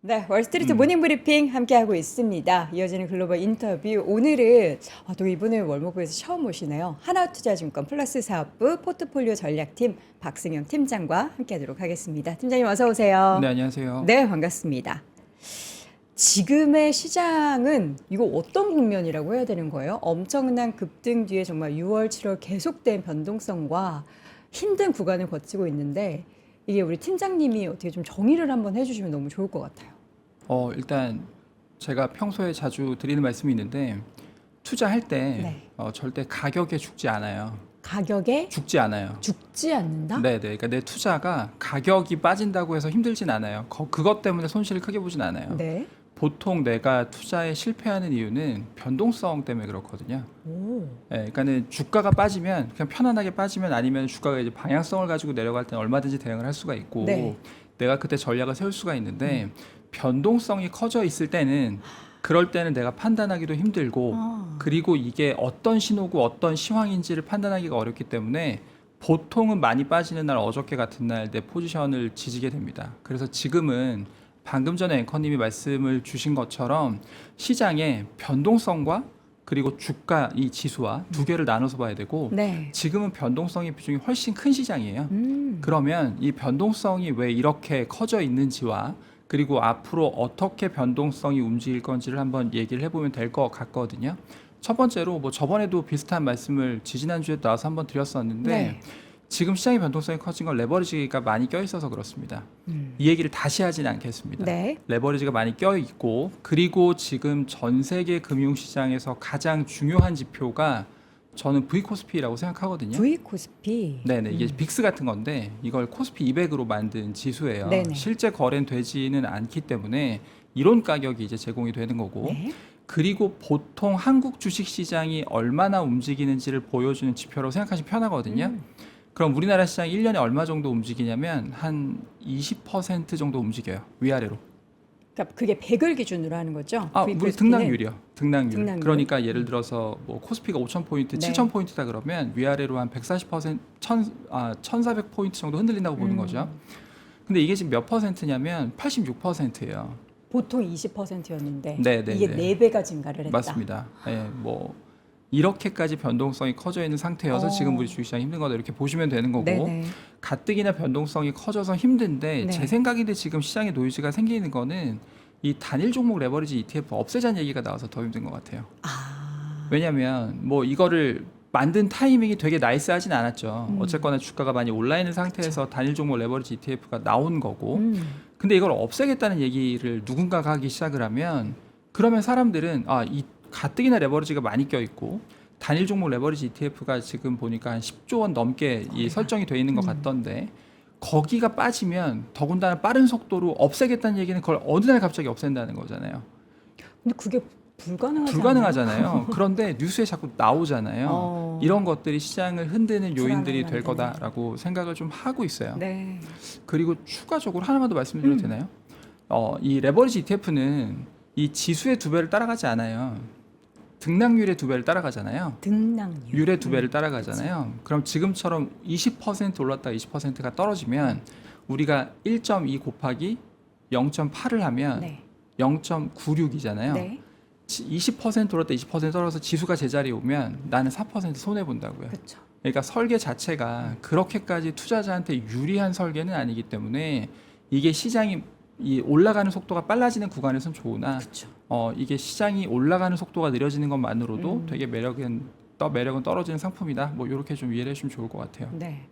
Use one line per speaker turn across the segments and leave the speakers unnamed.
네, 월스트리트 모닝 브리핑 함께하고 있습니다. 이어지는 글로벌 인터뷰. 오늘은 또 이분을 월모부에서 처음 오시네요. 하나투자증권 플러스 사업부 포트폴리오 전략팀 박승영 팀장과 함께하도록 하겠습니다. 팀장님 어서 오세요.
네, 안녕하세요.
네, 반갑습니다. 지금의 시장은 이거 어떤 국면이라고 해야 되는 거예요? 엄청난 급등 뒤에 정말 6월, 7월 계속된 변동성과 힘든 구간을 거치고 있는데 이게 우리 팀장님이 어떻게 좀 정의를 한번 해주시면 너무 좋을 것 같아요.
일단 제가 평소에 자주 드리는 말씀이 있는데 투자할 때
네.
절대 가격에 죽지 않아요.
가격에
죽지 않아요.
죽지 않는다?
네, 네. 그러니까 내 투자가 가격이 빠진다고 해서 힘들진 않아요. 그것 때문에 손실을 크게 보진 않아요.
네.
보통 내가 투자에 실패하는 이유는 변동성 때문에 그렇거든요.
오.
네, 그러니까는 주가가 빠지면 그냥 편안하게 빠지면 아니면 주가가 이제 방향성을 가지고 내려갈 때는 얼마든지 대응을 할 수가 있고
네.
내가 그때 전략을 세울 수가 있는데 변동성이 커져 있을 때는 그럴 때는 내가 판단하기도 힘들고 그리고 이게 어떤 신호고 어떤 시황인지를 판단하기가 어렵기 때문에 보통은 많이 빠지는 날 어저께 같은 날 내 포지션을 지지게 됩니다. 그래서 지금은 방금 전에 앵커님이 말씀을 주신 것처럼 시장의 변동성과 그리고 주가 이 지수와 두 개를 나눠서 봐야 되고
네.
지금은 변동성의 비중이 훨씬 큰 시장이에요. 그러면 이 변동성이 왜 이렇게 커져 있는지와 그리고 앞으로 어떻게 변동성이 움직일 건지를 한번 얘기를 해보면 될 것 같거든요. 첫 번째로 뭐 저번에도 비슷한 말씀을 지지난주에 나와서 한번 드렸었는데
네.
지금 시장의 변동성이 커진 건 레버리지가 많이 껴있어서 그렇습니다. 이 얘기를 다시 하진 않겠습니다.
네.
레버리지가 많이 껴있고 그리고 지금 전 세계 금융시장에서 가장 중요한 지표가 저는 V코스피라고 생각하거든요.
V 코스피.
네네, 이게 빅스 같은 건데 이걸 코스피 200으로 만든 지수예요.
네네.
실제 거래는 되지는 않기 때문에 이론 가격이 이제 제공이 되는 거고
네.
그리고 보통 한국 주식시장이 얼마나 움직이는지를 보여주는 지표라고 생각하시면 편하거든요. 그럼 우리나라 시장이 1년에 얼마 정도 움직이냐면 한 20% 정도 움직여요. 위아래로.
그러니까 그게 100을 기준으로 하는 거죠? V
우리
코스피는?
등락률이요. 등락률.
등락률.
그러니까 예를 들어서 뭐 코스피가 5,000포인트,
네.
7,000포인트다 그러면 위아래로 한 140%, 1,400포인트 정도 흔들린다고 보는 거죠. 근데 이게 지금 몇 퍼센트냐면 86%예요.
보통 20%였는데
네, 네,
이게
네.
4배가 증가를 했다.
맞습니다. 예, 뭐 이렇게까지 변동성이 커져 있는 상태여서 지금 우리 주식시장이 힘든 거다 이렇게 보시면 되는 거고
네네.
가뜩이나 변동성이 커져서 힘든데
네.
제 생각인데 지금 시장에 노이즈가 생기는 거는 이 단일 종목 레버리지 ETF 없애자는 얘기가 나와서 더 힘든 것 같아요. 왜냐하면 뭐 이거를 만든 타이밍이 되게 나이스하진 않았죠. 어쨌거나 주가가 많이 올라 있는 상태에서 단일 종목 레버리지 ETF가 나온 거고 근데 이걸 없애겠다는 얘기를 누군가가 하기 시작을 하면 그러면 사람들은 이 가뜩이나 레버리지가 많이 껴있고 단일 종목 레버리지 ETF가 지금 보니까 한 10조 원 넘게 이 설정이 돼 있는 것 같던데 거기가 빠지면 더군다나 빠른 속도로 없애겠다는 얘기는 그걸 어느 날 갑자기 없앤다는 거잖아요.
근데 그게 불가능하지
불가능하잖아요. 그런데 뉴스에 자꾸 나오잖아요. 이런 것들이 시장을 흔드는 요인들이 될
불안을
거다라고 생각을 좀 하고 있어요.
네.
그리고 추가적으로 하나만 더 말씀드려도 되나요? 이 레버리지 ETF는 이 지수의 2배를 따라가지 않아요. 등락률의 2배를 따라가잖아요.
등락률.
율의 2배를 따라가잖아요. 그럼 지금처럼 20% 올랐다가 20%가 떨어지면 우리가 1.2 곱하기 0.8을 하면
네.
0.96이잖아요.
네.
20% 올랐다 20% 떨어져서 지수가 제자리에 오면 나는 4% 손해 본다고요.
그렇죠.
그러니까 설계 자체가 그렇게까지 투자자한테 유리한 설계는 아니기 때문에 이게 시장이 이 올라가는 속도가 빨라지는 구간에선 좋으나
그렇죠.
이게 시장이 올라가는 속도가 느려지는 것만으로도 되게 매력은 떨어지는 상품이다. 뭐 이렇게 좀 이해를 해주시면 좋을 것 같아요.
네.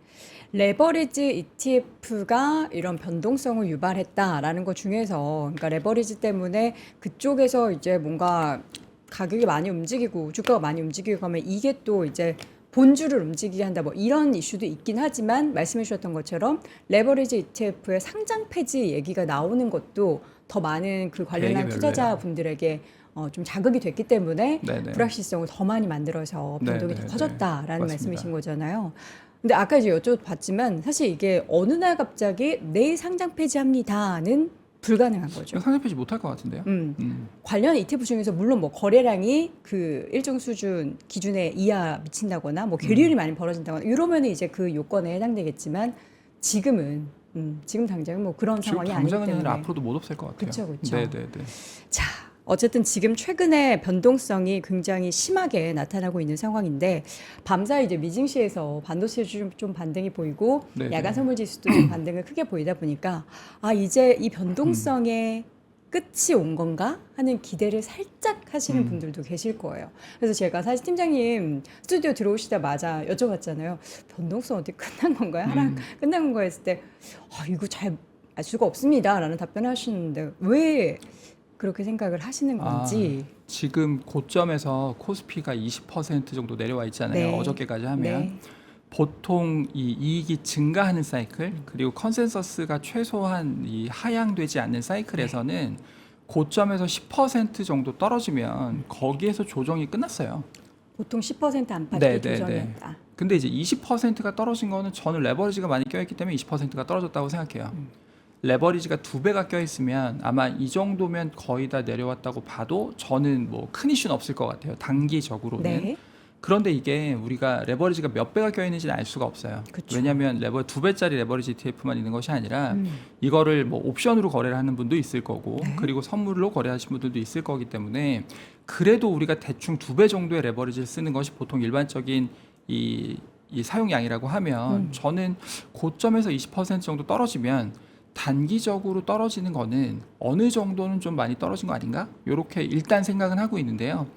레버리지 ETF가 이런 변동성을 유발했다라는 것 중에서 그러니까 레버리지 때문에 그쪽에서 이제 뭔가 가격이 많이 움직이고 주가가 많이 움직이고 하면 이게 또 이제 본주를 움직이게 한다 뭐 이런 이슈도 있긴 하지만 말씀해 주셨던 것처럼 레버리지 ETF의 상장 폐지 얘기가 나오는 것도 더 많은 그 관련한
되게
투자자분들에게 좀 자극이 됐기 때문에
네네.
불확실성을 더 많이 만들어서 변동이 더
네네네.
커졌다라는
맞습니다.
말씀이신 거잖아요. 근데 아까 이제 여쭤봤지만 사실 이게 어느 날 갑자기 내일 상장 폐지합니다는 불가능한 거죠.
상장 폐지 못할 것 같은데요.
관련 ETF 중에서 물론 뭐 거래량이 그 일정 수준 기준에 이하 미친다거나 뭐 계류율이 많이 벌어진다거나 이러면 이제 그 요건에 해당되겠지만 지금은 지금 당장은 뭐 그런
지금
상황이 아니기
당장은
때문에.
아니라 앞으로도 못 없을 것 같아요.
그쵸.
네네네.
자, 어쨌든 지금 최근에 변동성이 굉장히 심하게 나타나고 있는 상황인데 밤사이 이제 미증시에서 반도체 좀 반등이 보이고
네네.
야간 선물 지수도 좀 반등을 크게 보이다 보니까 아 이제 이 변동성의 끝이 온 건가 하는 기대를 살짝 하시는 분들도 계실 거예요. 그래서 제가 사실 팀장님 스튜디오 들어오시자마자 여쭤봤잖아요. 변동성 어떻게 끝난 건가요? 하락 끝난 건가요? 했을 때 이거 잘 알 수가 없습니다라는 답변을 하시는데 왜 그렇게 생각을 하시는 건지.
지금 고점에서 코스피가 20% 정도 내려와 있잖아요.
네.
어저께까지 하면.
네.
보통 이 이익이 증가하는 사이클 그리고 컨센서스가 최소한 이 하향되지 않는 사이클에서는 고점에서 10% 정도 떨어지면 거기에서 조정이 끝났어요.
보통 10% 안팎의
네, 네,
조정이었다.
근데 이제 20%가 떨어진 거는 저는 레버리지가 많이 껴있기 때문에 20%가 떨어졌다고 생각해요. 레버리지가 2배가 껴있으면 아마 이 정도면 거의 다 내려왔다고 봐도 저는 뭐 큰 이슈는 없을 것 같아요. 단기적으로는.
네.
그런데 이게 우리가 레버리지가 몇 배가 껴있는지는 알 수가 없어요.
그쵸.
왜냐하면 2배짜리 레버리지 ETF만 있는 것이 아니라 이거를 뭐 옵션으로 거래를 하는 분도 있을 거고
네.
그리고 선물로 거래하시는 분들도 있을 거기 때문에 그래도 우리가 대충 2배 정도의 레버리지를 쓰는 것이 보통 일반적인 이 사용량이라고 하면 저는 고점에서 20% 정도 떨어지면 단기적으로 떨어지는 거는 어느 정도는 좀 많이 떨어진 거 아닌가? 이렇게 일단 생각은 하고 있는데요.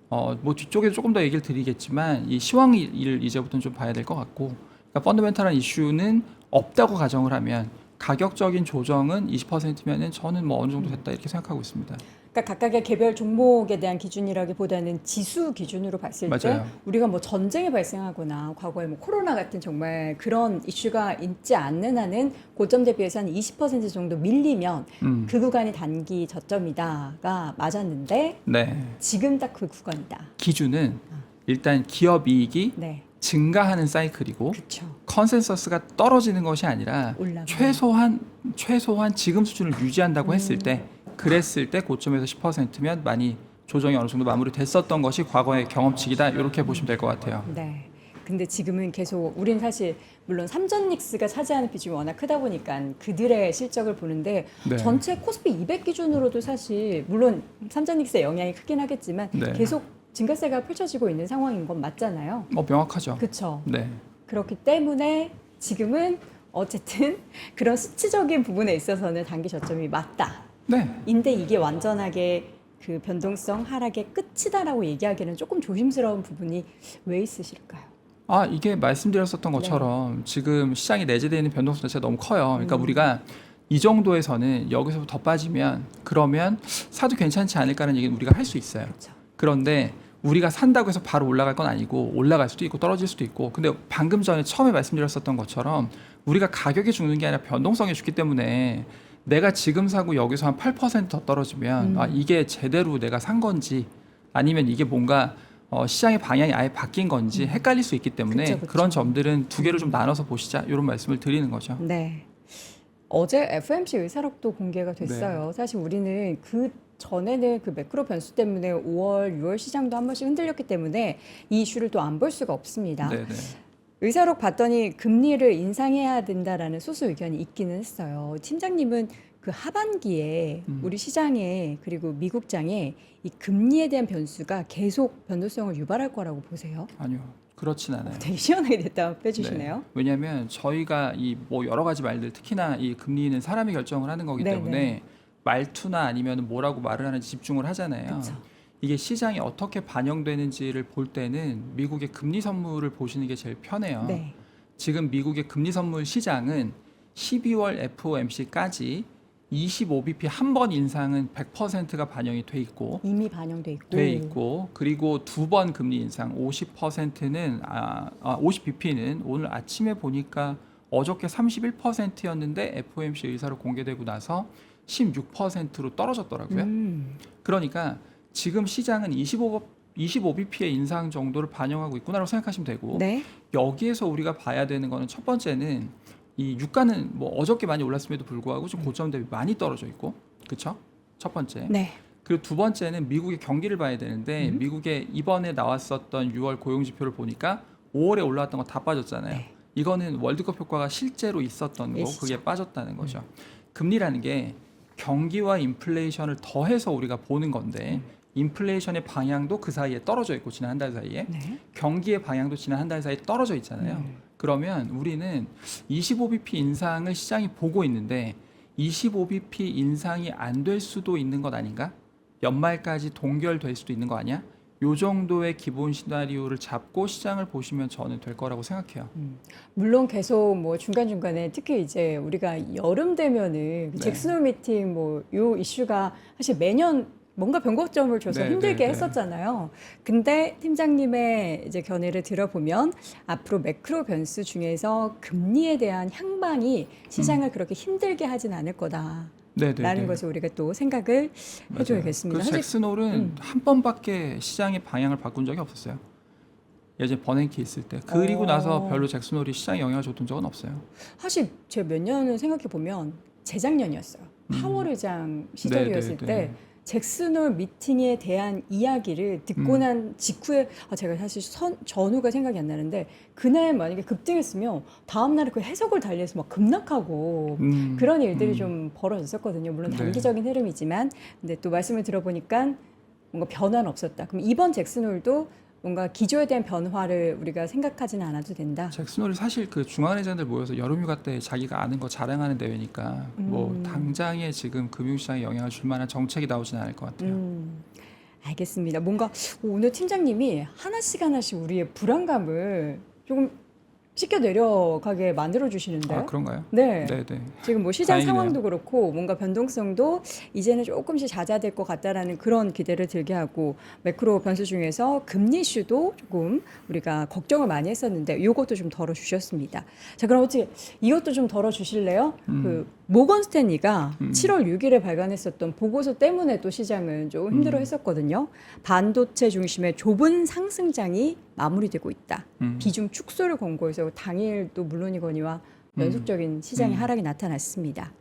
뭐 뒤쪽에서 조금 더 얘기를 드리겠지만 이 시황을 이제부터는 좀 봐야 될 것 같고, 그러니까 펀더멘탈한 이슈는 없다고 가정을 하면 가격적인 조정은 20%면은 저는 뭐 어느 정도 됐다 이렇게 생각하고 있습니다.
그러니까 각각의 개별 종목에 대한 기준이라기보다는 지수 기준으로 봤을 때
맞아요.
우리가 뭐 전쟁이 발생하거나 과거에 뭐 코로나 같은 정말 그런 이슈가 있지 않는 한은 고점 대비해서 한 20% 정도 밀리면 그 구간이 단기 저점이다가 맞았는데
네.
지금 딱 그 구간이다.
기준은 일단 기업 이익이
네,
증가하는 사이클이고
그렇죠.
컨센서스가 떨어지는 것이 아니라
올라가.
최소한 지금 수준을 유지한다고 했을 때 그랬을 때 고점에서 10%면 많이 조정이 어느 정도 마무리됐었던 것이 과거의 경험치이다 이렇게 보시면 될 것 같아요.
네. 근데 지금은 계속 우린 사실 물론 삼전닉스가 차지하는 비중이 워낙 크다 보니까 그들의 실적을 보는데
네.
전체 코스피 200 기준으로도 사실 물론 삼전닉스의 영향이 크긴 하겠지만
네.
계속 증가세가 펼쳐지고 있는 상황인 건 맞잖아요.
명확하죠.
그렇죠.
네.
그렇기 때문에 지금은 어쨌든 그런 수치적인 부분에 있어서는 단기 저점이 맞다.
네.
인데 이게 완전하게 그 변동성 하락의 끝이다라고 얘기하기에는 조금 조심스러운 부분이 왜 있으실까요?
이게 말씀드렸었던 것처럼 지금 시장이 내재되어 있는 변동성 자체가 너무 커요. 그러니까 우리가 이 정도에서는 여기서 더 빠지면 그러면 사도 괜찮지 않을까라는 얘기는 우리가 할 수 있어요.
그렇죠.
그런데 우리가 산다고 해서 바로 올라갈 건 아니고 올라갈 수도 있고 떨어질 수도 있고, 근데 방금 전에 처음에 말씀드렸었던 것처럼 우리가 가격이 죽는 게 아니라 변동성이 죽기 때문에 내가 지금 사고 여기서 한 8% 더 떨어지면 이게 제대로 내가 산 건지 아니면 이게 뭔가 시장의 방향이 아예 바뀐 건지 헷갈릴 수 있기 때문에
그쵸.
그런 점들은 두 개로 좀 나눠서 보시자 이런 말씀을 드리는 거죠.
네. 어제 FOMC 의사록도 공개가 됐어요. 사실 우리는 그 전에는 그 매크로 변수 때문에 5월, 6월 시장도 한 번씩 흔들렸기 때문에 이 이슈를 또 안 볼 수가 없습니다.
네네.
의사록 봤더니 금리를 인상해야 된다라는 소수 의견이 있기는 했어요. 팀장님은 그 하반기에 우리 시장에 그리고 미국장에 이 금리에 대한 변수가 계속 변동성을 유발할 거라고 보세요?
아니요, 그렇진 않아요.
되게 시원하게 대답 해주시네요.
네. 왜냐하면 저희가 이 뭐 여러 가지 말들 특히나 이 금리는 사람이 결정을 하는 거기
네네.
때문에 말투나 아니면 뭐라고 말을 하는지 집중을 하잖아요.
그쵸.
이게 시장이 어떻게 반영되는지를 볼 때는 미국의 금리 선물을 보시는 게 제일 편해요.
네.
지금 미국의 금리 선물 시장은 12월 FOMC까지 25bp 한 번 인상은 100%가 반영이 돼 있고
이미 반영돼 있고.
그리고 두 번 금리 인상 50%는 50bp는 오늘 아침에 보니까 어저께 31%였는데 FOMC 의사로 공개되고 나서 16%로 떨어졌더라고요. 그러니까 지금 시장은 25bp의 인상 정도를 반영하고 있구나라고 생각하시면 되고,
네.
여기에서 우리가 봐야 되는 거는 첫 번째는 이 유가는 뭐 어저께 많이 올랐음에도 불구하고 좀 고점 대비 많이 떨어져 있고, 그렇죠? 첫 번째.
네.
그리고 두 번째는 미국의 경기를 봐야 되는데 미국의 이번에 나왔었던 6월 고용 지표를 보니까 5월에 올라왔던 거 다 빠졌잖아요.
네.
이거는 월드컵 효과가 실제로 있었던 거,
일시적.
그게 빠졌다는 거죠. 금리라는 게 경기와 인플레이션을 더해서 우리가 보는 건데 인플레이션의 방향도 그 사이에 떨어져 있고 지난 한 달 사이에
네.
경기의 방향도 지난 한 달 사이에 떨어져 있잖아요. 그러면 우리는 25bp 인상을 시장이 보고 있는데 25bp 인상이 안 될 수도 있는 것 아닌가? 연말까지 동결될 수도 있는 거 아니야? 요 정도의 기본 시나리오를 잡고 시장을 보시면 저는 될 거라고 생각해요.
물론 계속 뭐 중간중간에 특히 이제 우리가 여름 되면은 그
네.
잭슨홀 미팅 뭐 요 이슈가 사실 매년 뭔가 변곡점을 줘서
네,
힘들게
네, 네.
했었잖아요. 근데 팀장님의 이제 견해를 들어보면 앞으로 매크로 변수 중에서 금리에 대한 향방이 시장을 그렇게 힘들게 하진 않을 거다.
네네네.
라는 것을 우리가 또 생각을
맞아요.
해줘야겠습니다.
그
사실
잭슨홀은 한 번밖에 시장의 방향을 바꾼 적이 없었어요. 예전 버냉키 있을 때. 그리고 나서 별로 잭슨홀이 시장에 영향을 줬던 적은 없어요.
사실 제가 몇 년을 생각해 보면 재작년이었어요. 파월 의장 시절이었을
네네네.
때 잭슨홀 미팅에 대한 이야기를 듣고 난 직후에 제가 사실 전후가 생각이 안 나는데 그날 만약에 급등했으면 다음 날에 그 해석을 달리해서 막 급락하고 그런 일들이 좀 벌어졌었거든요. 물론
네.
단기적인 흐름이지만 근데 또 말씀을 들어보니까 뭔가 변화는 없었다. 그럼 이번 잭슨홀도 뭔가 기조에 대한 변화를 우리가 생각하지는 않아도 된다.
잭슨홀이 사실 그 중앙은행장들 모여서 여름휴가 때 자기가 아는 거 자랑하는 대회니까 뭐 당장에 지금 금융시장에 영향을 줄 만한 정책이 나오지는 않을 것 같아요.
알겠습니다. 뭔가 오늘 팀장님이 하나씩 하나씩 우리의 불안감을 조금 씻겨 내려가게 만들어 주시는데.
아 그런가요?
네.
네네.
지금 뭐 시장
다행이네요.
상황도 그렇고 뭔가 변동성도 이제는 조금씩 잦아들 것 같다라는 그런 기대를 들게 하고 매크로 변수 중에서 금리 이슈도 조금 우리가 걱정을 많이 했었는데 이것도 좀 덜어주셨습니다. 자 그럼 어떻게 이것도 좀 덜어주실래요? 그 모건 스탠리가 7월 6일에 발간했었던 보고서 때문에 또 시장은 좀 힘들어했었거든요. 반도체 중심의 좁은 상승장이 마무리되고 있다. 비중 축소를 권고해서 당일도 물론이거니와 연속적인 시장의 하락이 나타났습니다.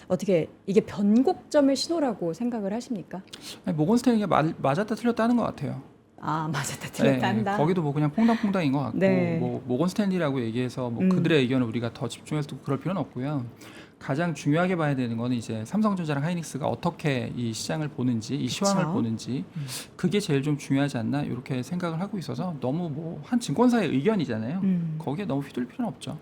어떻게 이게 변곡점의 신호라고 생각을 하십니까?
아니, 모건 스탠리가 맞았다 틀렸다 하는 것 같아요.
아 맞았다 틀렸다 한다.
거기도 뭐 그냥 퐁당퐁당인 것 같고
네.
뭐 모건 스탠리라고 얘기해서 뭐 그들의 의견을 우리가 더 집중해서 또 그럴 필요는 없고요. 가장 중요하게 봐야 되는 거는 이제 삼성전자랑 하이닉스가 어떻게 이 시장을 보는지, 이 시황을
그쵸.
보는지 그게 제일 좀 중요하지 않나 이렇게 생각을 하고 있어서 너무 뭐 한 증권사의 의견이잖아요. 거기에 너무 휘둘 필요는 없죠.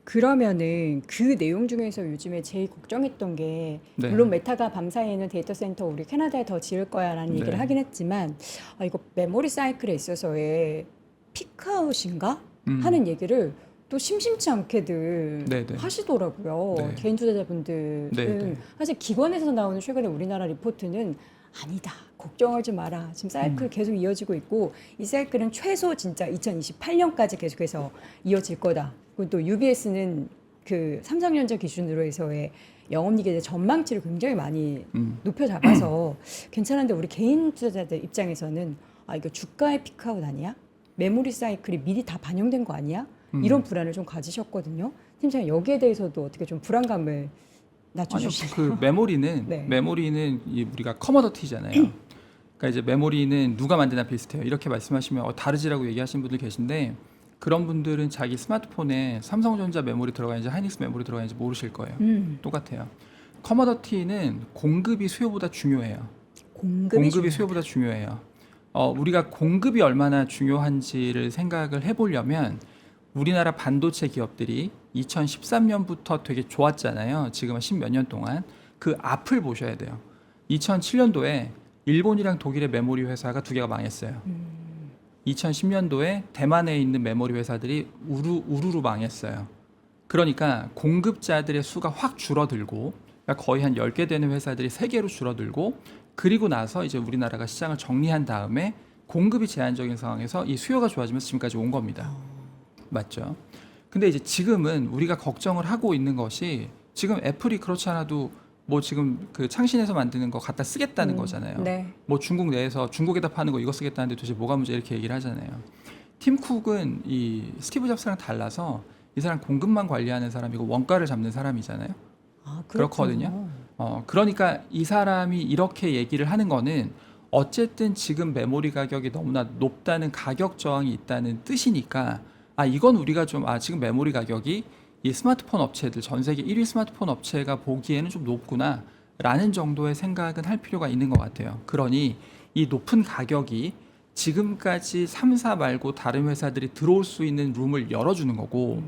그러면은 그 내용 중에서 요즘에 제일 걱정했던 게
네.
물론 메타가 밤사이에는 데이터 센터 우리 캐나다에 더 지을 거야라는
네.
얘기를 하긴 했지만 이거 메모리 사이클에 있어서의 피크아웃인가 하는 얘기를 또 심심치 않게들
네, 네.
하시더라고요.
네.
개인 투자자분들은
네, 네.
사실 기관에서 나오는 최근에 우리나라 리포트는 아니다. 걱정하지 마라. 지금 사이클 계속 이어지고 있고 이 사이클은 최소 진짜 2028년까지 계속해서 이어질 거다. 그리고 또 UBS는 그 삼성전자 기준으로 해서의 영업이익에 대한 전망치를 굉장히 많이 높여 잡아서 괜찮은데 우리 개인 투자자들 입장에서는 이거 주가의 피크아웃 아니야? 메모리 사이클이 미리 다 반영된 거 아니야? 이런 불안을 좀 가지셨거든요. 팀장님 여기에 대해서도 어떻게 좀 불안감을
아니요,
낮춰주시나요?
그 메모리는
네.
메모리는 우리가 커머더티잖아요. 그러니까 이제 메모리는 누가 만드나 비슷해요. 이렇게 말씀하시면 다르지라고 얘기하시는 분들 계신데 그런 분들은 자기 스마트폰에 삼성전자 메모리 들어가 있는지 하이닉스 메모리 들어가 있는지 모르실 거예요. 똑같아요. 커머더티는 공급이 수요보다 중요해요. 공급이 수요보다 중요해요. 우리가 공급이 얼마나 중요한지를 생각을 해보려면 우리나라 반도체 기업들이 2013년부터 되게 좋았잖아요. 지금은 10몇 년 동안 그 앞을 보셔야 돼요. 2007년도에 일본이랑 독일의 메모리 회사가 두 개가 망했어요. 2010년도에 대만에 있는 메모리 회사들이 우르르 망했어요. 그러니까 공급자들의 수가 확 줄어들고 그러니까 거의 한 10개 되는 회사들이 3개로 줄어들고 그리고 나서 이제 우리나라가 시장을 정리한 다음에 공급이 제한적인 상황에서 이 수요가 좋아지면서 지금까지 온 겁니다. 맞죠? 근데 이제 지금은 우리가 걱정을 하고 있는 것이 지금 애플이 그렇지 않아도 뭐 지금 그 창신해서 만드는 거 갖다 쓰겠다는 거잖아요.
네.
뭐 중국 내에서 중국에다 파는 거 이거 쓰겠다는데 도대체 뭐가 문제 이렇게 얘기를 하잖아요. 팀 쿡은 이 스티브 잡스랑 달라서 이 사람 공급만 관리하는 사람이고 원가를 잡는 사람이잖아요. 그렇거든요. 그러니까 이 사람이 이렇게 얘기를 하는 거는 어쨌든 지금 메모리 가격이 너무나 높다는 가격 저항이 있다는 뜻이니까 이건 우리가 좀 지금 메모리 가격이 이 스마트폰 업체들 전 세계 1위 스마트폰 업체가 보기에는 좀 높구나 라는 정도의 생각은 할 필요가 있는 것 같아요. 그러니 이 높은 가격이 지금까지 3사 말고 다른 회사들이 들어올 수 있는 룸을 열어주는 거고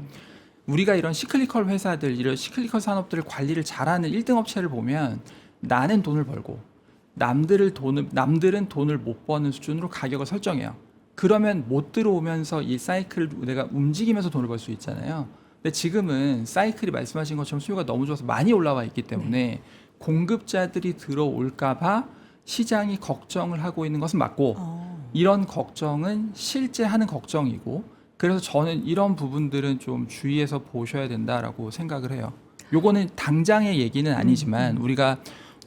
우리가 이런 시클리컬 회사들, 이런 시클리컬 산업들을 관리를 잘하는 1등 업체를 보면 나는 돈을 벌고 남들은 돈을 못 버는 수준으로 가격을 설정해요. 그러면 못 들어오면서 이 사이클을 내가 움직이면서 돈을 벌 수 있잖아요. 근데 지금은 사이클이 말씀하신 것처럼 수요가 너무 좋아서 많이 올라와 있기 때문에 공급자들이 들어올까봐 시장이 걱정을 하고 있는 것은 맞고 이런 걱정은 실제 하는 걱정이고 그래서 저는 이런 부분들은 좀 주의해서 보셔야 된다라고 생각을 해요. 요거는 당장의 얘기는 아니지만 우리가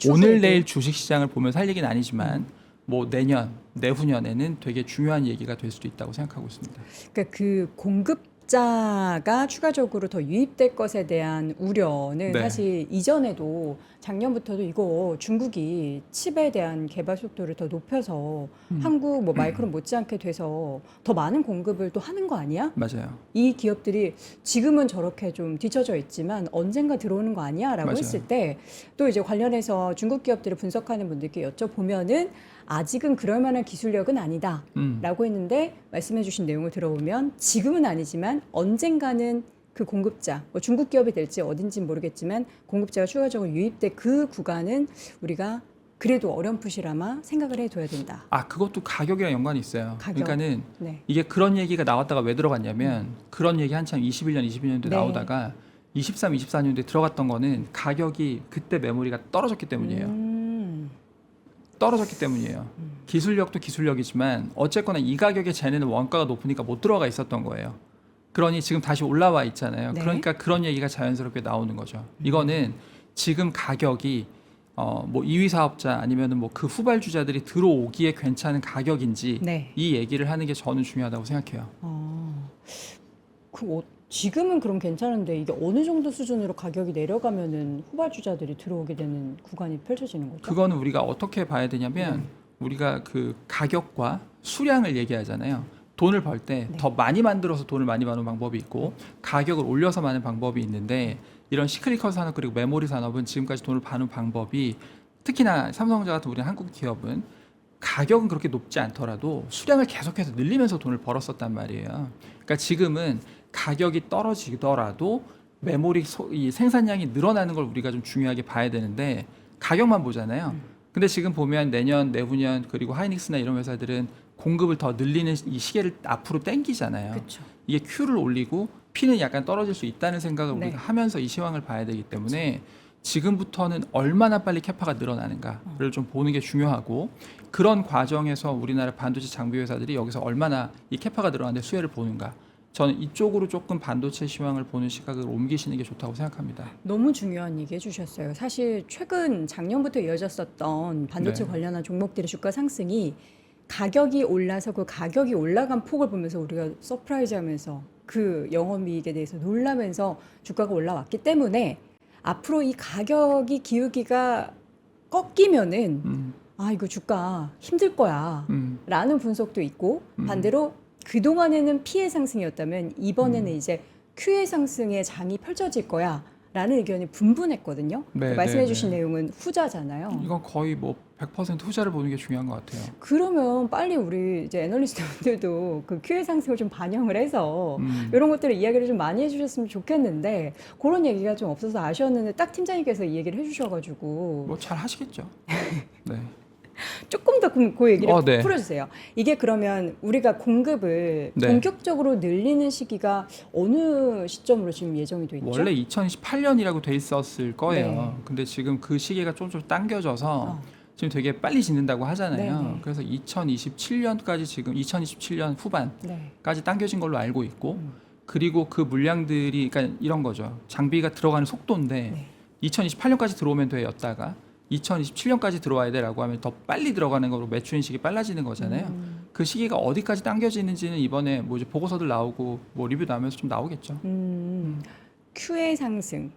오늘 내일 주식시장을 보면서 할 얘기는 아니지만 뭐 내년, 내후년에는 되게 중요한 얘기가 될 수도 있다고 생각하고 있습니다.
그러니까 그 공급자가 추가적으로 더 유입될 것에 대한 우려는
네.
사실 이전에도 작년부터도 이거 중국이 칩에 대한 개발 속도를 더 높여서 한국 뭐 마이크론 못지않게 돼서 더 많은 공급을 또 하는 거 아니야?
맞아요.
이 기업들이 지금은 저렇게 좀 뒤처져 있지만 언젠가 들어오는 거 아니야? 라고
맞아요.
했을 때 또 이제 관련해서 중국 기업들을 분석하는 분들께 여쭤보면은 아직은 그럴 만한 기술력은 아니다. 라고 했는데 말씀해 주신 내용을 들어보면 지금은 아니지만 언젠가는 그 공급자, 뭐 중국 기업이 될지 어딘지는 모르겠지만 공급자가 추가적으로 유입될 그 구간은 우리가 그래도 어렴풋이라마 생각을 해둬야 된다.
그것도 가격이랑 연관이 있어요.
가격.
그러니까는
네.
이게 그런 얘기가 나왔다가 왜 들어갔냐면 그런 얘기 한참 21년, 22년도에
네.
나오다가 23, 24년도에 들어갔던 거는 가격이 그때 메모리가 떨어졌기 때문이에요. 떨어졌기 때문이에요. 기술력도 기술력이지만 어쨌거나 이 가격에 쟤네는 원가가 높으니까 못 들어가 있었던 거예요. 그러니 지금 다시 올라와 있잖아요.
네.
그러니까 그런 얘기가 자연스럽게 나오는 거죠. 이거는 지금 가격이 뭐 2위 사업자 아니면은 뭐 그 후발주자들이 들어오기에 괜찮은 가격인지
네.
이 얘기를 하는 게 저는 중요하다고 생각해요.
지금은 그럼 괜찮은데 이게 어느 정도 수준으로 가격이 내려가면은 후발주자들이 들어오게 되는 구간이 펼쳐지는 거죠?
그거는 우리가 어떻게 봐야 되냐면 우리가 그 가격과 수량을 얘기하잖아요. 돈을 벌 때 더 많이 만들어서 돈을 많이 버는 방법이 있고 가격을 올려서 많은 방법이 있는데 이런 시크릿컬 산업 그리고 메모리 산업은 지금까지 돈을 버는 방법이 특히나 삼성전자 같은 우리 한국 기업은 가격은 그렇게 높지 않더라도 수량을 계속해서 늘리면서 돈을 벌었었단 말이에요. 그러니까 지금은 가격이 떨어지더라도 메모리 이 생산량이 늘어나는 걸 우리가 좀 중요하게 봐야 되는데 가격만 보잖아요. 근데 지금 보면 내년, 내후년 그리고 하이닉스나 이런 회사들은 공급을 더 늘리는 이 시계를 앞으로 당기잖아요.
그렇죠.
이게 Q를 올리고 P는 약간 떨어질 수 있다는 생각을
네.
우리가 하면서 이 시황을 봐야 되기 때문에 지금부터는 얼마나 빨리 캐파가 늘어나는가를 좀 보는 게 중요하고 그런 과정에서 우리나라 반도체 장비 회사들이 여기서 얼마나 이 캐파가 늘어나는데 수혜를 보는가 저는 이쪽으로 조금 반도체 시황을 보는 시각을 옮기시는 게 좋다고 생각합니다.
너무 중요한 얘기 해주셨어요. 사실 최근 작년부터 이어졌었던 반도체
네.
관련한 종목들의 주가 상승이 가격이 올라서 그 가격이 올라간 폭을 보면서 우리가 서프라이즈하면서 그 영업이익에 대해서 놀라면서 주가가 올라왔기 때문에 앞으로 이 가격이 기울기가 꺾이면은 이거 주가 힘들 거야 라는 분석도 있고 반대로 그동안에는 피해 상승이었다면 이번에는 이제 Q의 상승의 장이 펼쳐질 거야 라는 의견이 분분했거든요.
네,
말씀해
네,
주신
네.
내용은 후자잖아요.
이건 거의 뭐 100% 후자를 보는 게 중요한 것 같아요.
그러면 빨리 우리 이제 애널리스트분들도 그 Q의 상승을 좀 반영을 해서 이런 것들을 이야기를 좀 많이 해주셨으면 좋겠는데 그런 얘기가 좀 없어서 아쉬웠는데 딱 팀장님께서 이 얘기를 해주셔가지고
뭐 잘 하시겠죠. 네.
조금 더 그 얘기를
네.
풀어주세요. 이게 그러면 우리가 공급을
네.
본격적으로 늘리는 시기가 어느 시점으로 지금 예정이 돼 있죠?
원래 2028년이라고 돼 있었을 거예요.
네.
근데 지금 그 시기가 좀 당겨져서
어.
지금 되게 빨리 짓는다고 하잖아요.
네, 네.
그래서 2027년까지 지금 2027년 후반까지
네.
당겨진 걸로 알고 있고 그리고 그 물량들이 그러니까 이런 거죠. 장비가 들어가는 속도인데
네.
2028년까지 들어오면 돼였다가 2027년까지 들어와야 돼라고 하면 더 빨리 들어가는 거로 매출 인식이 빨라지는 거잖아요. 그 시기가 어디까지 당겨지는지는 이번에 뭐 이제 보고서들 나오고 뭐 리뷰 나오면서 좀 나오겠죠.
Q의 상승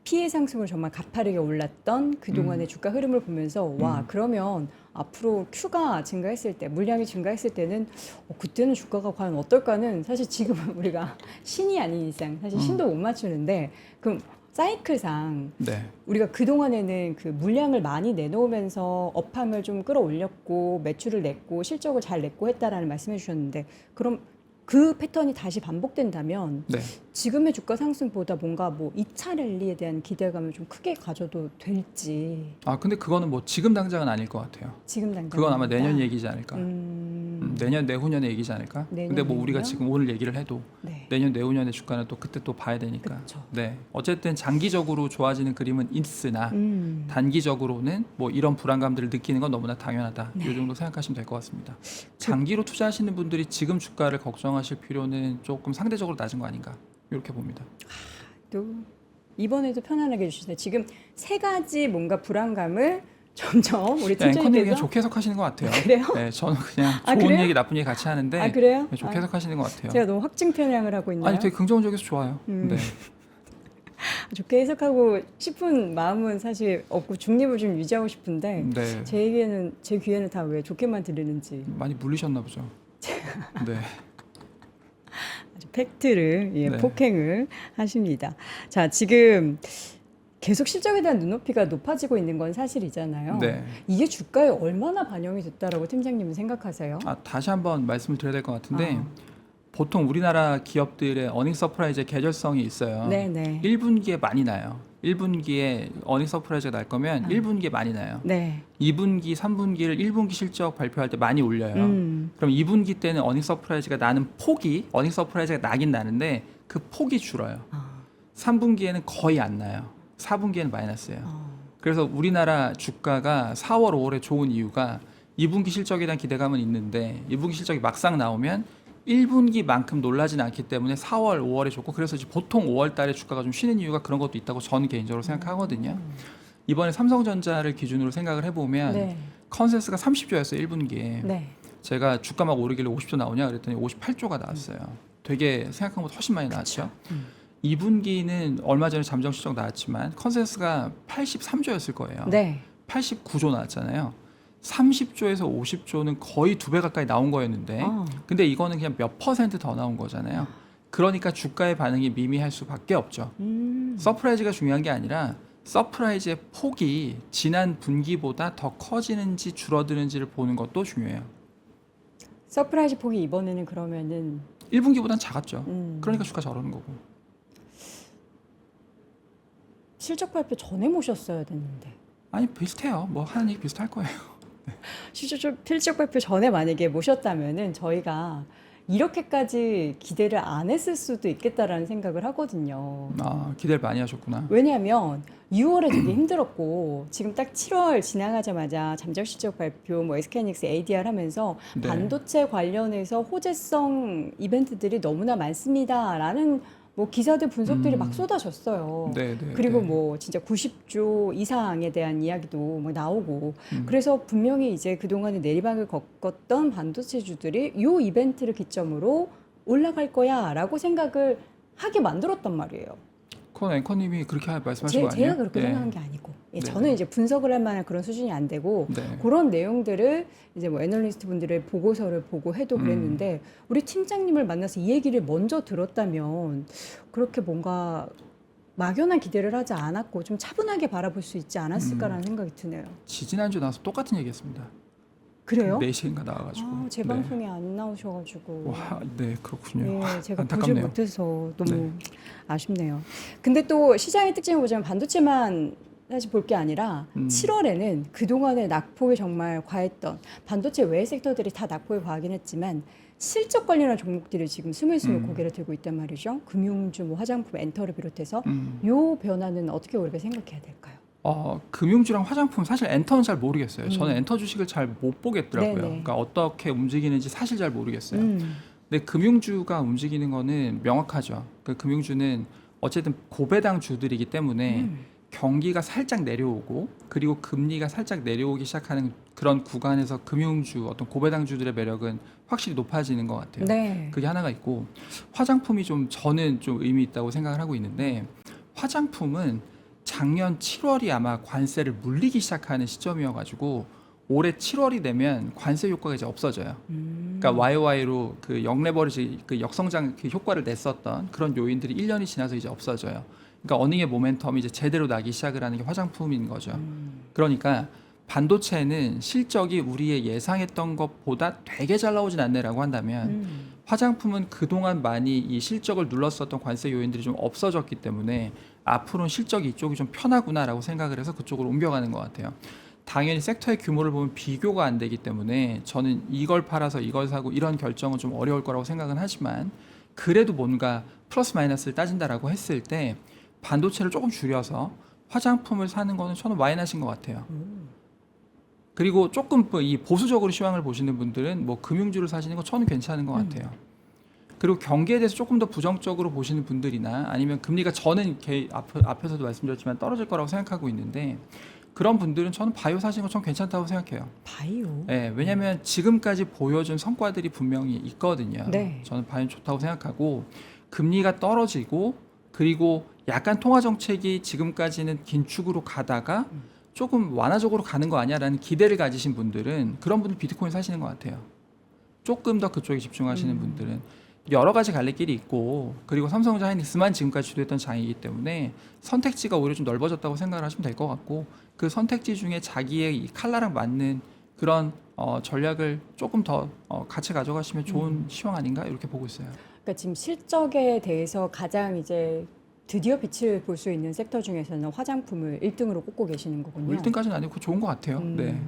피해 상승으로 정말 가파르게 올랐던 그동안의 주가 흐름을 보면서 와 그러면 앞으로 Q가 증가했을 때 물량이 증가했을 때는 그때는 주가가 과연 어떨까는 사실 지금은 우리가 신이 아닌 이상 사실 신도 못 맞추는데 그럼 사이클상
네.
우리가 그동안에는 그 물량을 많이 내놓으면서 업황을 좀 끌어올렸고 매출을 냈고 실적을 잘 냈고 했다라는 말씀해 주셨는데 그럼 그 패턴이 다시 반복된다면
네.
지금의 주가 상승보다 뭔가 뭐 2차 랠리에 대한 기대감을 좀 크게 가져도 될지
아 근데 그거는 뭐 지금 당장은 아닐 것 같아요.
지금 당장
그건 아마 내년 얘기지 않을까. 내년 내후년의 얘기지 않을까.
내년,
근데 뭐 우리가
내후년?
지금 오늘 얘기를 해도
네.
내년 내후년의 주가는 또 그때 또 봐야 되니까.
그쵸.
네. 어쨌든 장기적으로 좋아지는 그림은 있으나 단기적으로는 뭐 이런 불안감들을 느끼는 건 너무나 당연하다.
네.
이 정도 생각하시면 될 것 같습니다. 장기로 투자하시는 분들이 지금 주가를 걱정하실 필요는 조금 상대적으로 낮은 거 아닌가. 이렇게 봅니다.
또 이번에도 편안하게 해주시네. 지금 세 가지 뭔가 불안감을 점점 우리
앵커님 그냥
팀장님께서
좋게 해석하시는 것 같아요.
그래요?
네, 저는 그냥
아,
좋은
그래요?
얘기 나쁜 얘기 같이 하는데
아 그래요?
네, 좋게 해석하시는 것 같아요.
제가 너무 확증 편향을 하고 있나요?
아니 되게 긍정적이어서 좋아요. 네.
좋게 해석하고 싶은 마음은 사실 없고 중립을 좀 유지하고 싶은데
네.
제 귀에는 다 왜 좋게만 들리는지
많이 물리셨나 보죠. 네.
아주 팩트를
네.
폭행을 하십니다. 자 지금 계속 실적에 대한 눈높이가 높아지고 있는 건 사실이잖아요.
네.
이게 주가에 얼마나 반영이 됐다라고 팀장님은 생각하세요?
아, 다시 한번 말씀을 드려야 될 것 같은데
아.
보통 우리나라 기업들의 어닝 서프라이즈의 계절성이 있어요.
네네.
1분기에 많이 나요. 1분기에 어닝 서프라이즈가 날 거면 1분기에 많이 나요.
네.
2분기, 3분기를 1분기 실적 발표할 때 많이 올려요. 그럼 2분기 때는 어닝 서프라이즈가 나는 폭이 어닝 서프라이즈가 나긴 나는데 그 폭이 줄어요. 3분기에는 거의 안 나요. 4분기에는 많이 났어요. 그래서 우리나라 주가가 4월, 5월에 좋은 이유가 2분기 실적에 대한 기대감은 있는데 2분기 실적이 막상 나오면 1분기만큼 놀라진 않기 때문에 4월, 5월에 좋고 그래서 이제 보통 5월 달에 주가가 좀 쉬는 이유가 그런 것도 있다고 저는 개인적으로 생각하거든요. 이번에 삼성전자를 기준으로 생각을 해보면
네.
컨센서스가 30조였어요. 1분기에.
네.
제가 주가 막 오르길래 50조 나오냐 그랬더니 58조가 나왔어요. 되게 생각한 것보다 훨씬 많이 나왔죠. 2분기는 얼마 전에 잠정 실적 나왔지만 컨센서스가 83조였을 거예요.
네.
89조 나왔잖아요. 30조에서 50조는 거의 2배 가까이 나온 거였는데 근데 이거는 그냥 몇 퍼센트 더 나온 거잖아요. 그러니까 주가의 반응이 미미할 수밖에 없죠. 서프라이즈가 중요한 게 아니라 서프라이즈의 폭이 지난 분기보다 더 커지는지 줄어드는지를 보는 것도 중요해요.
서프라이즈 폭이 이번에는 그러면은
1분기보단 작았죠. 그러니까 주가 저러는 거고.
실적 발표 전에 모셨어야 됐는데.
아니 비슷해요. 뭐 하는 얘기 비슷할 거예요.
실적 발표 전에 만약에 모셨다면은 저희가 이렇게까지 기대를 안 했을 수도 있겠다라는 생각을 하거든요.
아 기대를 많이 하셨구나.
왜냐하면 6월에 되게 힘들었고 지금 딱 7월 지나가자마자 잠정 실적 발표, 뭐 SK하이닉스 ADR 하면서
네.
반도체 관련해서 호재성 이벤트들이 너무나 많습니다라는 뭐 기사들 분석들이 막 쏟아졌어요.
네, 네,
그리고
네.
뭐 진짜 90조 이상에 대한 이야기도 막 나오고 그래서 분명히 이제 그동안에 내리막을 겪었던 반도체주들이 요 이벤트를 기점으로 올라갈 거야라고 생각을 하게 만들었단 말이에요.
그건 앵커님이 그렇게 말씀하신 거 아니에요?
제가 그렇게
네.
생각한 게 아니고
네.
저는 이제 분석을 할 만한 그런 수준이 안 되고
네.
그런 내용들을 이제 뭐 애널리스트 분들의 보고서를 보고 해도 그랬는데 우리 팀장님을 만나서 이 얘기를 먼저 들었다면 그렇게 뭔가 막연한 기대를 하지 않았고 좀 차분하게 바라볼 수 있지 않았을까라는 생각이 드네요.
지지난주 나와서 똑같은 얘기했습니다.
그래요?
4시인가 나와가지고.
아, 제 방송에 안 나오셔가지고.
와, 네 그렇군요.
네, 제가 보질
안타깝네요.
못해서 너무
네.
아쉽네요. 근데 또 시장의 특징을 보자면 반도체만 사실 볼 게 아니라 7월에는 그동안의 낙폭이 정말 과했던 반도체 외 섹터들이 다 낙폭이 과하긴 했지만 실적 관련한 종목들이 지금 스물스물 고개를 들고 있단 말이죠. 금융주, 뭐 화장품, 엔터를 비롯해서 요 변화는 어떻게 우리가 생각해야 될까요?
금융주랑 화장품 사실 엔터는 잘 모르겠어요. 저는 엔터 주식을 잘 못 보겠더라고요.
네네.
그러니까 어떻게 움직이는지 사실 잘 모르겠어요. 근데 금융주가 움직이는 거는 명확하죠. 그 금융주는 어쨌든 고배당 주들이기 때문에 경기가 살짝 내려오고 그리고 금리가 살짝 내려오기 시작하는 그런 구간에서 금융주 어떤 고배당주들의 매력은 확실히 높아지는 것 같아요.
네.
그게 하나가 있고 화장품이 좀 저는 좀 의미 있다고 생각을 하고 있는데 화장품은 작년 7월이 아마 관세를 물리기 시작하는 시점이어가지고 올해 7월이 되면 관세 효과가 이제 없어져요. 그러니까 YOY로 그 역레버리지 그 역성장 그 효과를 냈었던 그런 요인들이 1년이 지나서 이제 없어져요. 그러니까 어닝의 모멘텀이 이제 제대로 나기 시작을 하는 게 화장품인 거죠. 그러니까 반도체는 실적이 우리의 예상했던 것보다 되게 잘 나오진 않네라고 한다면 화장품은 그동안 많이 이 실적을 눌렀었던 관세 요인들이 좀 없어졌기 때문에 앞으로는 실적이 이쪽이 좀 편하구나라고 생각을 해서 그쪽으로 옮겨가는 것 같아요. 당연히 섹터의 규모를 보면 비교가 안 되기 때문에 저는 이걸 팔아서 이걸 사고 이런 결정은 좀 어려울 거라고 생각은 하지만 그래도 뭔가 플러스 마이너스를 따진다라고 했을 때 반도체를 조금 줄여서 화장품을 사는 거는 저는 마이너스인 것 같아요. 그리고 조금 이 보수적으로 시황을 보시는 분들은 뭐 금융주를 사시는 거 저는 괜찮은 것 같아요. 그리고 경기에 대해서 조금 더 부정적으로 보시는 분들이나 아니면 금리가 저는 앞에서도 말씀드렸지만 떨어질 거라고 생각하고 있는데 그런 분들은 저는 바이오 사시는 거 전 괜찮다고 생각해요.
바이오?
네, 왜냐하면 지금까지 보여준 성과들이 분명히 있거든요.
네.
저는 바이오 좋다고 생각하고 금리가 떨어지고 그리고 약간 통화 정책이 지금까지는 긴축으로 가다가 조금 완화적으로 가는 거 아니야라는 기대를 가지신 분들은 그런 분들 비트코인 사시는 것 같아요. 조금 더 그쪽에 집중하시는 분들은 여러 가지 갈래길이 있고 그리고 삼성전자 하이닉스만 지금까지 주도했던 장이기 때문에 선택지가 오히려 좀 넓어졌다고 생각을 하시면 될 것 같고 그 선택지 중에 자기의 이 칼라랑 맞는 그런 전략을 조금 더 같이 가져가시면 좋은 시황 아닌가 이렇게 보고 있어요.
그러니까 지금 실적에 대해서 가장 이제 드디어 빛을 볼 수 있는 섹터 중에서는 화장품을 1등으로 꼽고 계시는 거군요.
1등까지는 아니고 좋은 것 같아요. 네.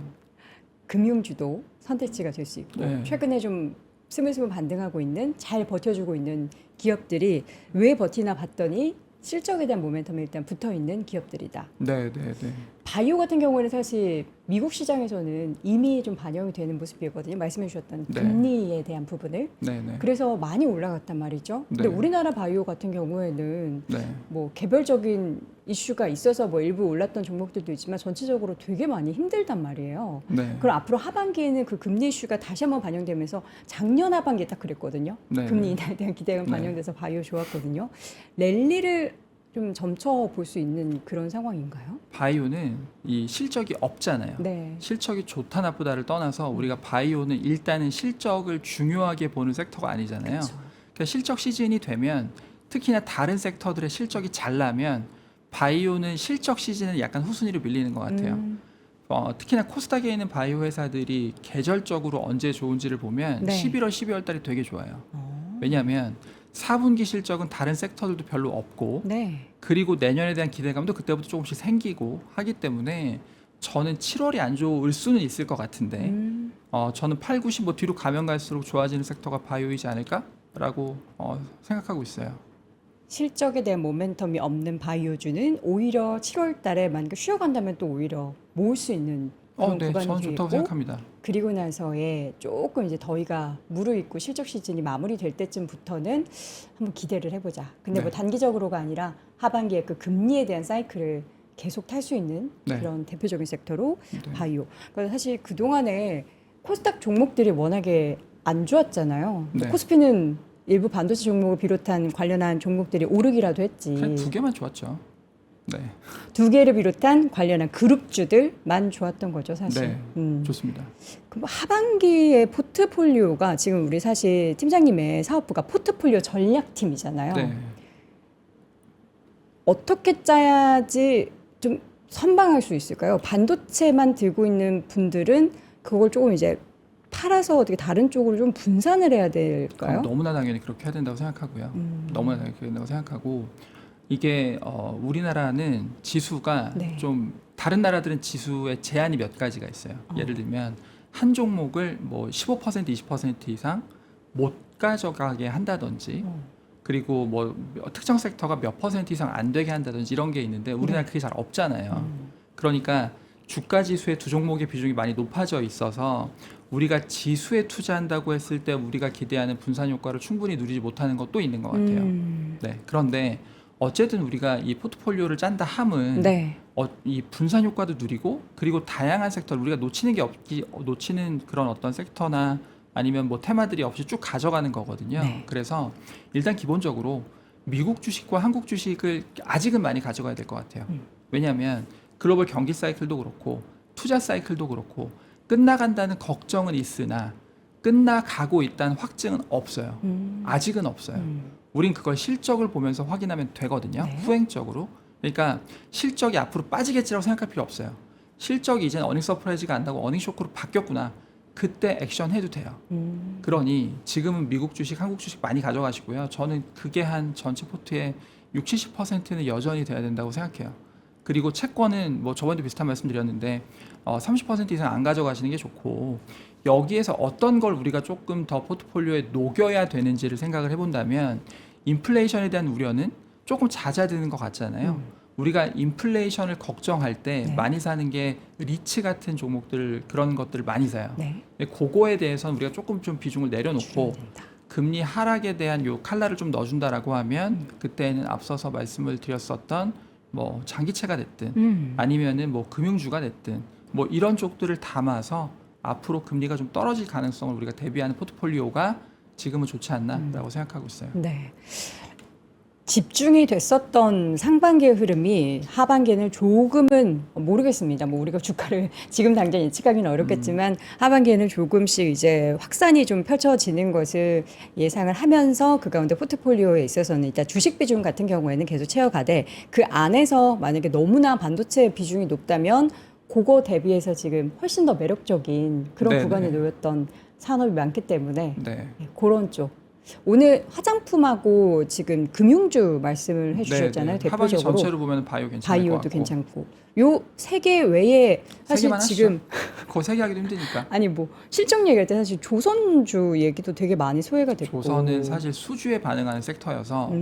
금융주도 선택지가 될 수 있고
네.
최근에 좀 스물스물 반등하고 있는 잘 버텨주고 있는 기업들이 왜 버티나 봤더니 실적에 대한 모멘텀이 일단 붙어 있는 기업들이다.
네, 네, 네.
바이오 같은 경우에는 사실 미국 시장에서는 이미 좀 반영이 되는 모습이었거든요. 말씀해 주셨던
네.
금리에 대한 부분을.
네, 네.
그래서 많이 올라갔단 말이죠. 근데
네.
우리나라 바이오 같은 경우에는
네.
뭐 개별적인 이슈가 있어서 뭐 일부 올랐던 종목들도 있지만 전체적으로 되게 많이 힘들단 말이에요.
네.
그럼 앞으로 하반기에는 그 금리 이슈가 다시 한번 반영되면서 작년 하반기에 딱 그랬거든요.
네.
금리 인하에 대한 기대가
네.
반영돼서 바이오 좋았거든요. 랠리를 좀 점쳐 볼 수 있는 그런 상황인가요?
바이오는 이 실적이 없잖아요.
네.
실적이 좋다 나쁘다를 떠나서 우리가 바이오는 일단은 실적을 중요하게 보는 섹터가 아니잖아요.
그쵸.
그러니까 실적 시즌이 되면 특히나 다른 섹터들의 실적이 잘 나면 바이오는 실적 시즌은 약간 후순위로 밀리는 것 같아요. 특히나 코스닥에 있는 바이오 회사들이 계절적으로 언제 좋은지를 보면
네.
11월, 12월 달이 되게 좋아요. 왜냐하면 4분기 실적은 다른 섹터들도 별로 없고
네.
그리고 내년에 대한 기대감도 그때부터 조금씩 생기고 하기 때문에 저는 7월이 안 좋을 수는 있을 것 같은데 저는 8, 9, 10 뭐 뒤로 가면 갈수록 좋아지는 섹터가 바이오이지 않을까라고 생각하고 있어요.
실적에 대한 모멘텀이 없는 바이오주는 오히려 7월 달에 만약에 쉬어간다면 또 오히려 모을 수 있는 그런
네,
구간이
저는 좋다고
되겠고
생각합니다.
그리고 나서에 조금 이제 더위가 무르익고 실적 시즌이 마무리될 때쯤부터는 한번 기대를 해보자. 근데 뭐
네.
단기적으로가 아니라 하반기에 그 금리에 대한 사이클을 계속 탈 수 있는
네.
그런 대표적인 섹터로
네.
바이오. 그래서 사실 그 동안에 코스닥 종목들이 워낙에 안 좋았잖아요.
네.
코스피는 일부 반도체 종목을 비롯한 관련한 종목들이 오르기라도 했지.
그냥 두 개만 좋았죠. 네,
두 개를 비롯한 관련한 그룹주들만 좋았던 거죠, 사실.
네, 좋습니다.
그럼 하반기의 포트폴리오가 지금 우리 사실 팀장님의 사업부가 포트폴리오 전략팀이잖아요.
네.
어떻게 짜야지 좀 선방할 수 있을까요? 반도체만 들고 있는 분들은 그걸 조금 이제 팔아서 어떻게 다른 쪽으로 좀 분산을 해야 될까요?
너무나 당연히 그렇게 해야 된다고 생각하고요. 너무나 당연히 그렇게 해야 된다고 생각하고 이게 우리나라는 지수가
네.
좀 다른 나라들은 지수에 제한이 몇 가지가 있어요. 예를 들면 한 종목을 뭐 15% 20% 이상 못 가져가게 한다든지 그리고 뭐 특정 섹터가 몇 퍼센트 이상 안 되게 한다든지 이런 게 있는데 우리나라 그게 잘 없잖아요. 그러니까 주가 지수의 두 종목의 비중이 많이 높아져 있어서 우리가 지수에 투자한다고 했을 때 우리가 기대하는 분산 효과를 충분히 누리지 못하는 것도 있는 것 같아요. 네. 그런데 어쨌든 우리가 이 포트폴리오를 짠다 함은
네.
이 분산 효과도 누리고 그리고 다양한 섹터를 우리가 놓치는 그런 어떤 섹터나 아니면 뭐 테마들이 없이 쭉 가져가는 거거든요.
네.
그래서 일단 기본적으로 미국 주식과 한국 주식을 아직은 많이 가져가야 될 것 같아요. 왜냐하면 글로벌 경기 사이클도 그렇고 투자 사이클도 그렇고 끝나간다는 걱정은 있으나 끝나가고 있다는 확증은 없어요. 아직은 없어요. 우린 그걸 실적을 보면서 확인하면 되거든요.
네.
후행적으로. 그러니까 실적이 앞으로 빠지겠지라고 생각할 필요 없어요. 실적이 이제는 어닝 서프라이즈가 안 나고 어닝 쇼크로 바뀌었구나. 그때 액션 해도 돼요. 그러니 지금은 미국 주식, 한국 주식 많이 가져가시고요. 저는 그게 한 전체 포트의 60, 70%는 여전히 돼야 된다고 생각해요. 그리고 채권은 뭐 저번에도 비슷한 말씀 드렸는데 30% 이상 안 가져가시는 게 좋고, 여기에서 어떤 걸 우리가 조금 더 포트폴리오에 녹여야 되는지를 생각을 해본다면 인플레이션에 대한 우려는 조금 잦아드는 것 같잖아요. 우리가 인플레이션을 걱정할 때
네.
많이 사는 게 리츠 같은 종목들, 그런 것들을 많이 사요.
네.
그거에 대해서는 우리가 조금 좀 비중을 내려놓고
줄여야
금리 하락에 대한 요 칼날을 좀 넣어준다라고 하면 그때는 앞서서 말씀을 드렸었던 뭐 장기채가 됐든 아니면은 뭐 금융주가 됐든 뭐 이런 쪽들을 담아서 앞으로 금리가 좀 떨어질 가능성을 우리가 대비하는 포트폴리오가 지금은 좋지 않나라고 생각하고 있어요.
네. 집중이 됐었던 상반기의 흐름이 하반기에는 조금은 모르겠습니다. 뭐 우리가 주가를 지금 당장 예측하기는 어렵겠지만 하반기에는 조금씩 이제 확산이 좀 펼쳐지는 것을 예상을 하면서 그 가운데 포트폴리오에 있어서는 일단 주식 비중 같은 경우에는 계속 채워가되 그 안에서 만약에 너무나 반도체 비중이 높다면 그거 대비해서 지금 훨씬 더 매력적인 그런
네네.
구간에 놓였던 산업이 많기 때문에
네.
그런 쪽. 오늘 화장품하고 지금 금융주 말씀을 해주셨잖아요.
네. 하반기
대표적으로
전체로 보면 바이오 괜찮을 것
바이오도
같고.
괜찮고 요 세 개 외에 사실
개만
지금
그거 세 개 하기도 힘드니까.
아니 뭐 실적 얘기할 때 사실 조선주 얘기도 되게 많이 소외가 됐고
조선은 사실 수주에 반응하는 섹터여서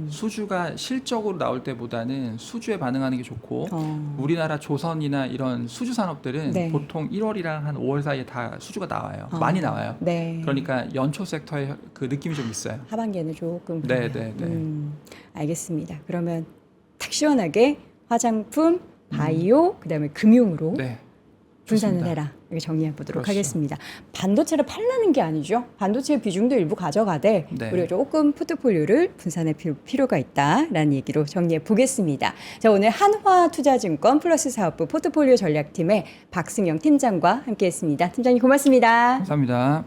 수주가 실적으로 나올 때보다는 수주에 반응하는 게 좋고 우리나라 조선이나 이런 수주 산업들은
네.
보통 1월이랑 한 5월 사이에 다 수주가 나와요.
아,
많이 나와요.
네.
그러니까 연초 섹터의 그 느낌이 좀 있어요.
하반기에는 조금
네,
그래요.
네, 네.
알겠습니다. 그러면 탁 시원하게 화장품, 바이오, 그다음에 금융으로
네.
분산을
좋습니다.
해라. 이렇게 정리해 보도록
그렇죠.
하겠습니다. 반도체를 팔라는 게 아니죠. 반도체 비중도 일부 가져가되
네.
우리가 조금 포트폴리오를 분산할 필요가 있다라는 얘기로 정리해 보겠습니다. 자, 오늘 한화투자증권 플러스 사업부 포트폴리오 전략팀의 박승영 팀장과 함께했습니다. 팀장님 고맙습니다.
감사합니다.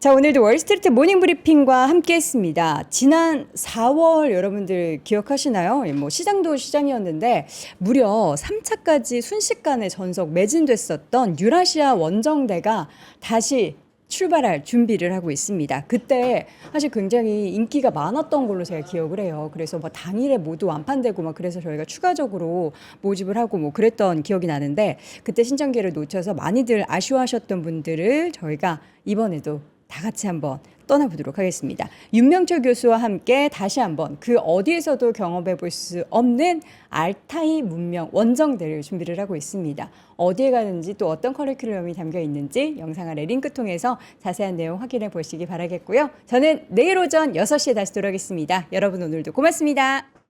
자, 오늘도 월스트리트 모닝 브리핑과 함께했습니다. 지난 4월 여러분들 기억하시나요? 뭐 시장도 시장이었는데 무려 3차까지 순식간에 전석 매진됐었던 유라시아 원정대가 다시 출발할 준비를 하고 있습니다. 그때 사실 굉장히 인기가 많았던 걸로 제가 기억을 해요. 그래서 뭐 당일에 모두 완판되고 막 그래서 저희가 추가적으로 모집을 하고 뭐 그랬던 기억이 나는데 그때 신청기를 놓쳐서 많이들 아쉬워하셨던 분들을 저희가 이번에도 다 같이 한번 떠나보도록 하겠습니다. 윤명철 교수와 함께 다시 한번 그 어디에서도 경험해 볼 수 없는 알타이 문명 원정대를 준비를 하고 있습니다. 어디에 가는지 또 어떤 커리큘럼이 담겨 있는지 영상 아래 링크 통해서 자세한 내용 확인해 보시기 바라겠고요. 저는 내일 오전 6시에 다시 돌아오겠습니다. 여러분 오늘도 고맙습니다.